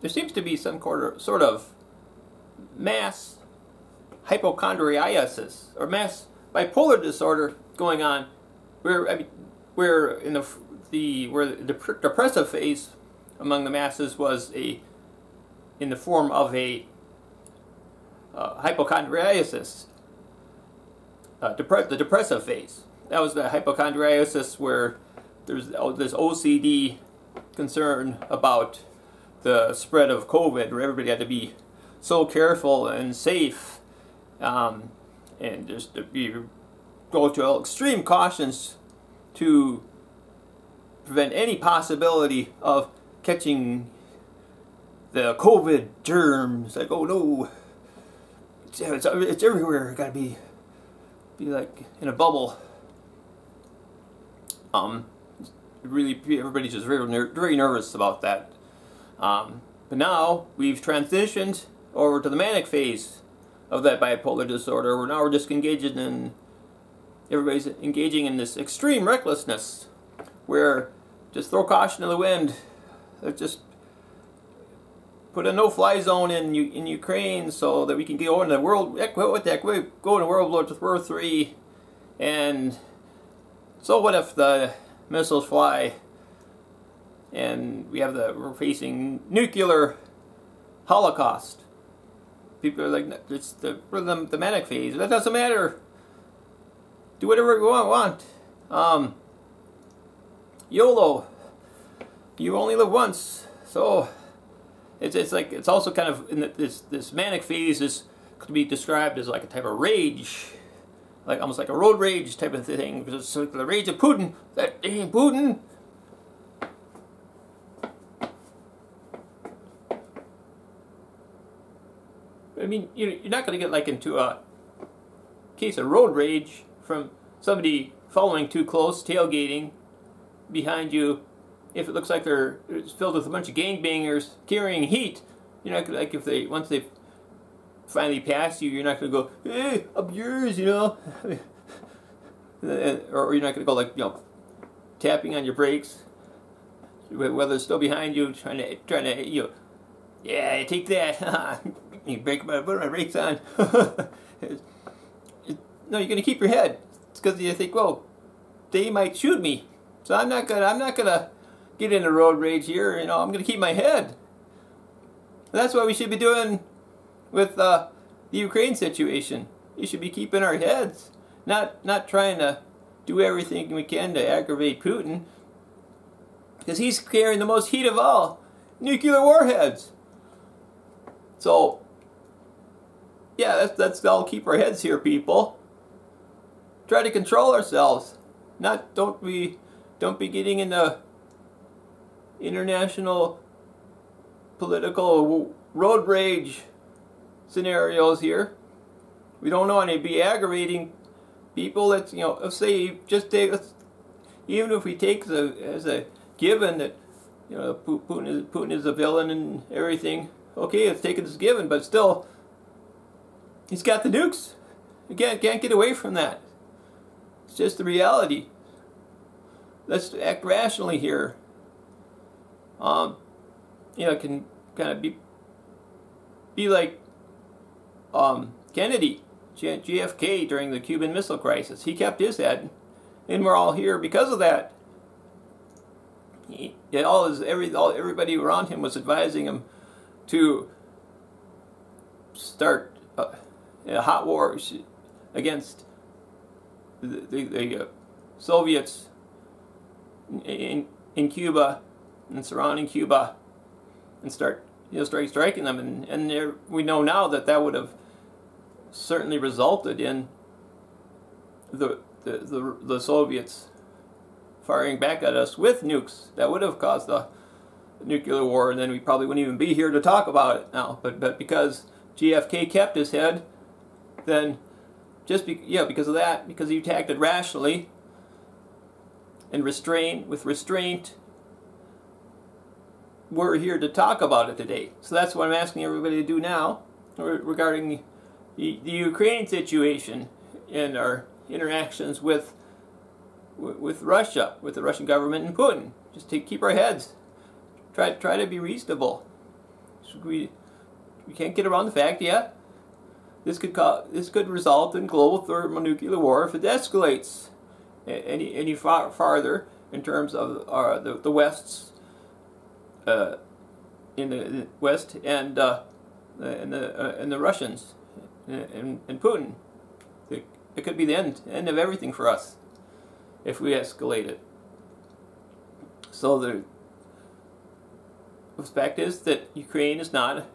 there seems to be some sort of mass hypochondriasis or mass bipolar disorder going on, where where in the depressive phase among the masses was in the form of a hypochondriasis, the depressive phase. That was the hypochondriasis where there's this OCD concern about the spread of COVID, where everybody had to be so careful and safe, and just go to extreme cautions to prevent any possibility of catching the COVID germs. Like, oh no, it's everywhere. Got to be like in a bubble. Really, everybody's just very nervous about that. But now we've transitioned over to the manic phase of that bipolar disorder, where now we're just everybody's engaging in this extreme recklessness, where just throw caution to the wind. Just put a no-fly zone in Ukraine so that we can go into World War III, and so what if the missiles fly and we're facing nuclear holocaust? People are like, it's the manic phase. That doesn't matter. Do whatever you want. YOLO. You only live once. So it's also kind of in this manic phase could be described as like a type of rage, like almost like a road rage type of thing. Because it's like the rage of Putin. That damn Putin. I mean, you're not going to get like into a case of road rage from somebody following too close, tailgating behind you. If it looks like it's filled with a bunch of gangbangers carrying heat, you're not gonna, like, once they finally pass you, you're not gonna go, hey, up yours, you know, or you're not gonna go like, you know, tapping on your brakes, whether it's still behind you, trying to, you know, yeah, take that. You put my brakes on. No, you're gonna keep your head. It's because you think, well, they might shoot me, so I'm not gonna get into road rage here. You know, I'm gonna keep my head. And that's what we should be doing with the Ukraine situation. We should be keeping our heads, not trying to do everything we can to aggravate Putin, because he's carrying the most heat of all, nuclear warheads. So, yeah, that's all. Keep our heads here, people. Try to control ourselves. Don't be getting into international political road rage scenarios here. We don't want to be aggravating people. That's, you know, say even if we take as a given that, you know, Putin is a villain and everything. Okay, it's taken as a given, but still, he's got the nukes. You can't get away from that. It's just the reality. Let's act rationally here. You know, it can kind of be like Kennedy, JFK during the Cuban Missile Crisis. He kept his head, and we're all here because of that. Everybody around him was advising him to start a hot war against the Soviets in Cuba and surrounding Cuba, and start striking them, and we know now that would have certainly resulted in the Soviets firing back at us with nukes. That would have caused a nuclear war, and then we probably wouldn't even be here to talk about it now. But because JFK kept his head, then because of that, because he acted rationally and with restraint, we're here to talk about it today. So that's what I'm asking everybody to do now regarding the Ukraine situation and our interactions with Russia, with the Russian government and Putin. Just to keep our heads. Try to be reasonable. we can't get around the fact, yeah, this could result in global thermonuclear war if it escalates any farther in terms of the West's in the West and the Russians and Putin. It could be the end of everything for us if we escalate it. So the fact is that Ukraine is not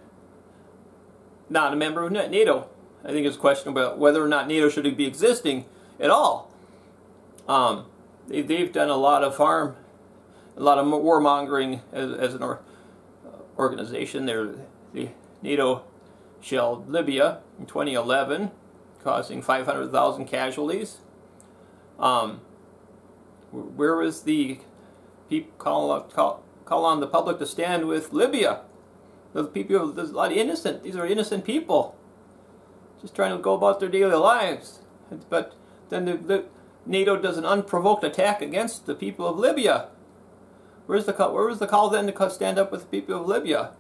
a member of NATO. I think it's a question about whether or not NATO should be existing at all. They've done a lot of harm, a lot of warmongering as an organization. The NATO shelled Libya in 2011, causing 500,000 casualties. Where was the people call on the public to stand with Libya? There's a lot of innocent. These are innocent people, just trying to go about their daily lives. But then the NATO does an unprovoked attack against the people of Libya. Where was the call then to stand up with the people of Libya?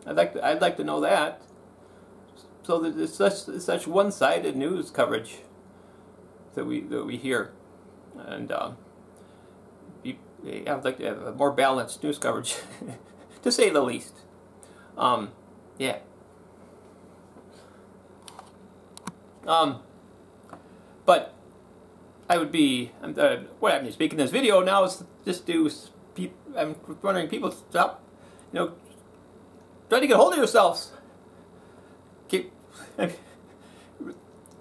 I'd like to know that. So there's such one-sided news coverage that we hear, and I'd like to have a more balanced news coverage, to say the least. Yeah. But I would be, what I'm speaking this video now is just to, I'm wondering, people stop, try to get a hold of yourselves.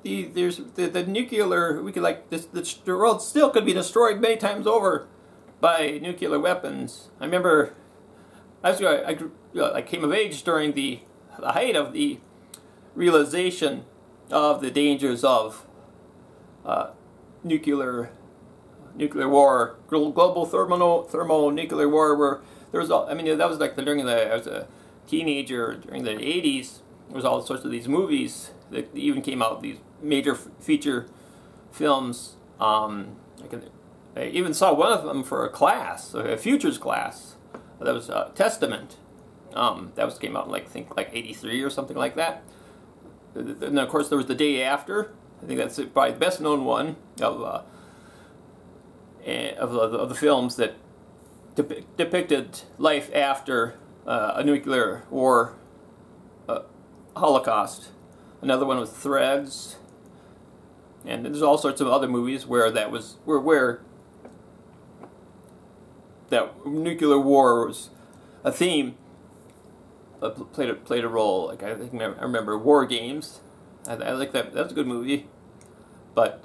There's the nuclear, we could the world still could be destroyed many times over by nuclear weapons. I remember I came of age during the height of the realization of the dangers of nuclear war, global thermonuclear war, where there was all, that was during I was a teenager during the 80s. There was all sorts of these movies that even came out, these major feature films. I even saw one of them for a class, a futures class. That was Testament. That came out in I think 83 or something like that. And of course there was The Day After. I think that's probably the best known one of the films that depicted life after a nuclear war holocaust. Another one was Threads, and there's all sorts of other movies where that nuclear war was a theme, played a role. I remember War Games. I like that. That's a good movie, but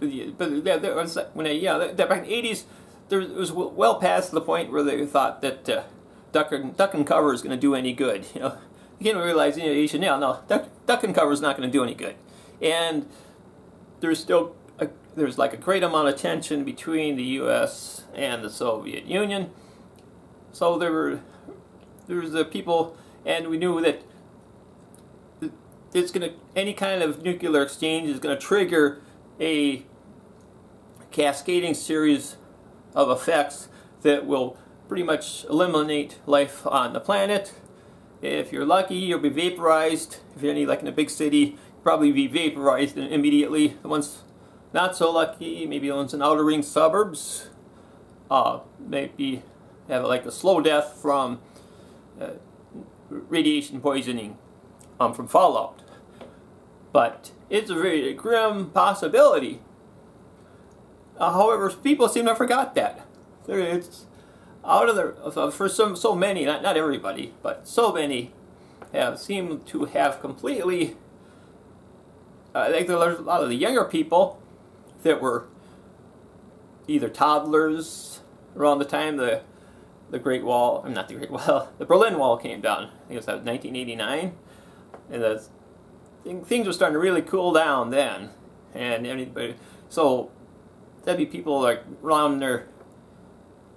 that was back in the 80s. It was well past the point where they thought that duck and cover is going to do any good. You can't realize, duck and cover is not going to do any good. And there's like a great amount of tension between the U.S. and the Soviet Union. So there was the people, and we knew that any kind of nuclear exchange is going to trigger a cascading series of effects that will pretty much eliminate life on the planet. If you're lucky, you'll be vaporized. If you're in a big city, you'll probably be vaporized immediately. The ones not so lucky, maybe the ones in outer ring suburbs, maybe have a slow death from radiation poisoning from fallout. But it's a very grim possibility. However, people seem to have forgot that. It's out of for so many, not everybody, but so many seem to have completely. I think there's a lot of the younger people that were either toddlers around the time the Great Wall, not the Great Wall, the Berlin Wall came down. I think it was 1989, and things were starting to really cool down then, and so that'd be people around there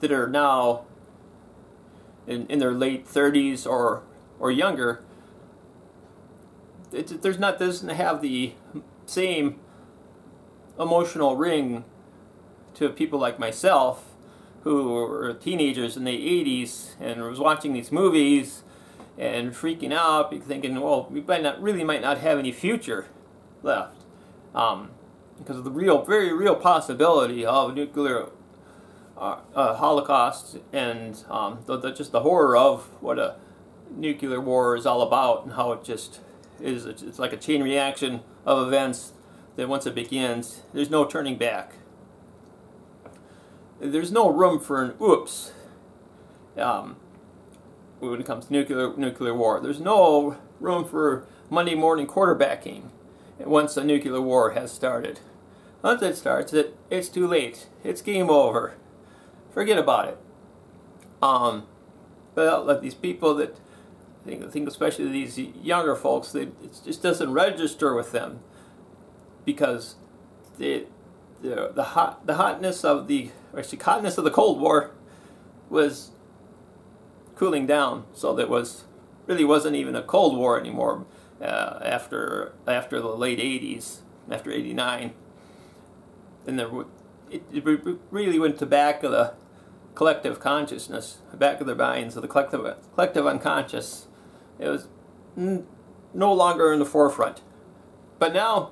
that are now in their late 30s or younger. Doesn't have the same emotional ring to people like myself, who were teenagers in the 80s and was watching these movies and freaking out, thinking, well, we might not have any future left, because of the very real possibility of nuclear holocaust, and just the horror of what a nuclear war is all about, and how it just is. It's like a chain reaction of events that once it begins, there's no turning back. There's no room for an oops when it comes to nuclear war. There's no room for Monday morning quarterbacking once a nuclear war has started. Once it starts, it's too late. It's game over. Forget about it. But like these people that I think especially these younger folks, that it just doesn't register with them, because the hotness of the Cold War was cooling down, so that really wasn't even a Cold War anymore after the late 80s, after '89, and it really went to back of the collective consciousness, back of their minds, of the collective unconscious. It was no longer in the forefront. But now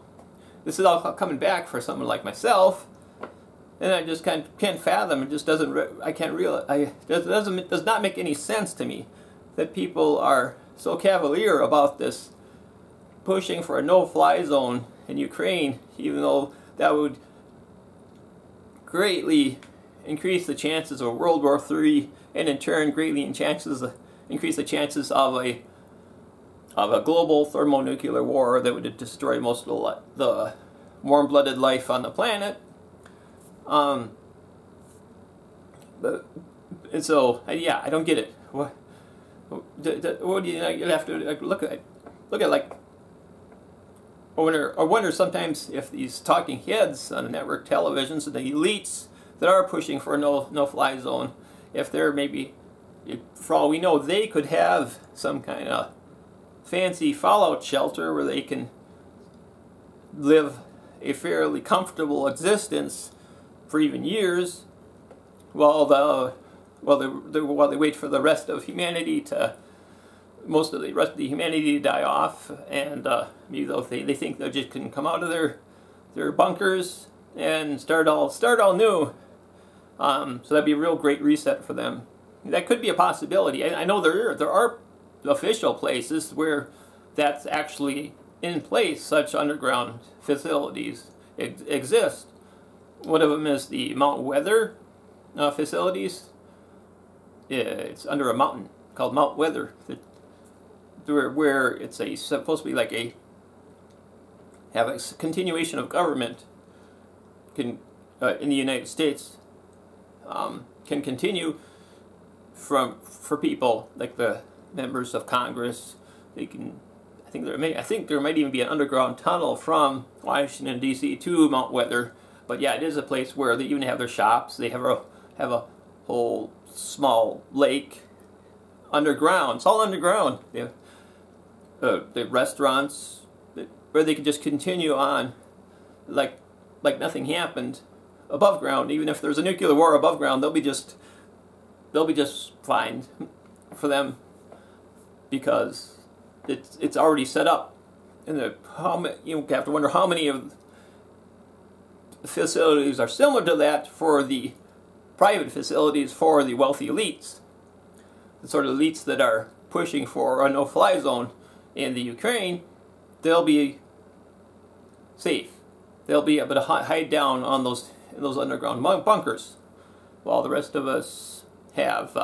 this is all coming back for someone like myself, and I just can't fathom. It just doesn't. I can't realize. It does not make any sense to me that people are so cavalier about this, pushing for a no-fly zone in Ukraine, even though that would greatly increase the chances of World War III, and in turn greatly increase the chances of a global thermonuclear war that would destroy most of the warm-blooded life on the planet. And so I don't get it. What do you have to look at? Like, I wonder sometimes if these talking heads on the network televisions and the elites that are pushing for a no-fly zone, if they're maybe, for all we know, they could have some kind of fancy fallout shelter where they can live a fairly comfortable existence for even years, while they wait for the rest of humanity most of the rest of the humanity to die off, and maybe they think they just can come out of their bunkers and start all new. So that'd be a real great reset for them. That could be a possibility. I know there are official places where that's actually in place. Such underground facilities exist. One of them is the Mount Weather facilities. It's under a mountain called Mount Weather, where it's supposed to be like have a continuation of government in the United States, can continue for people like the members of Congress. They can. I think there might even be an underground tunnel from Washington D.C. to Mount Weather. But yeah, it is a place where they even have their shops. They have a whole small lake underground. It's all underground. They have the restaurants where they can just continue on like nothing happened above ground. Even if there's a nuclear war above ground, they'll be just fine for them, because it's already set up. And you have to wonder how many of the facilities are similar to that for the private facilities for the wealthy elites, the sort of elites that are pushing for a no-fly zone in the Ukraine. They'll be safe. They'll be able to hide down on in those underground bunkers, while the rest of us have,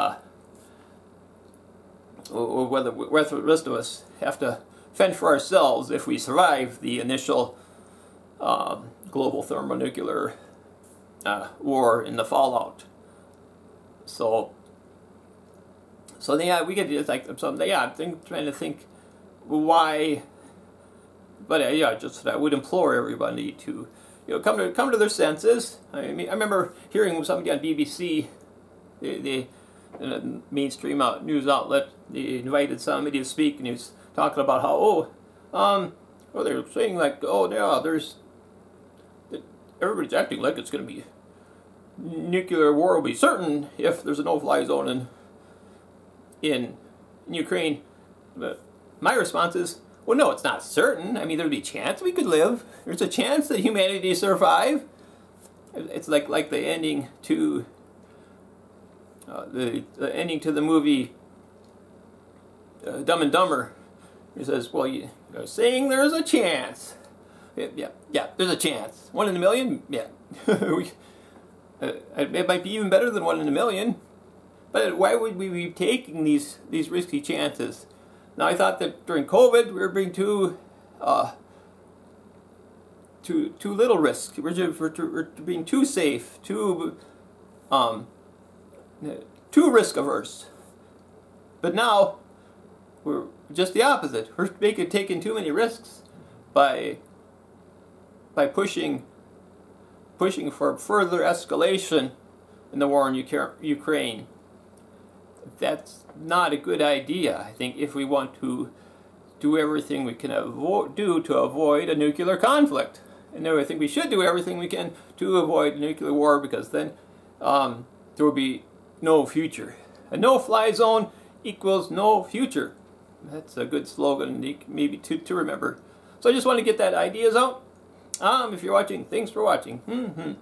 whether the rest of us have to fend for ourselves if we survive the initial global thermonuclear war in the fallout. So yeah, we get like something. Yeah, I'm trying to think why. But yeah, just I would implore everybody to come to their senses. I mean, I remember hearing somebody on BBC, the mainstream news outlet. They invited somebody to speak, and he was talking about how they're saying like, oh yeah, everybody's acting like it's going to be nuclear war will be certain if there's a no-fly zone in Ukraine. But my response is, well, no, it's not certain. I mean, there'd be a chance we could live. There's a chance that humanity survive. It's like the ending to the ending to the movie Dumb and Dumber. He says, well, you're saying there's a chance. Yeah, there's a chance. 1 in a million? Yeah. It might be even better than 1 in a million. But why would we be taking these risky chances? Now, I thought that during COVID, we were being too little risk. We're being too safe, too risk averse. But now, we're just the opposite. We're taking too many risks by pushing for further escalation in the war in Ukraine. That's not a good idea. I think if we want to do everything we can do to avoid a nuclear conflict, and I think we should do everything we can to avoid a nuclear war, because then there will be no future. A no-fly zone equals no future. That's a good slogan, maybe to remember. So I just want to get that ideas out. If you're watching, thanks for watching.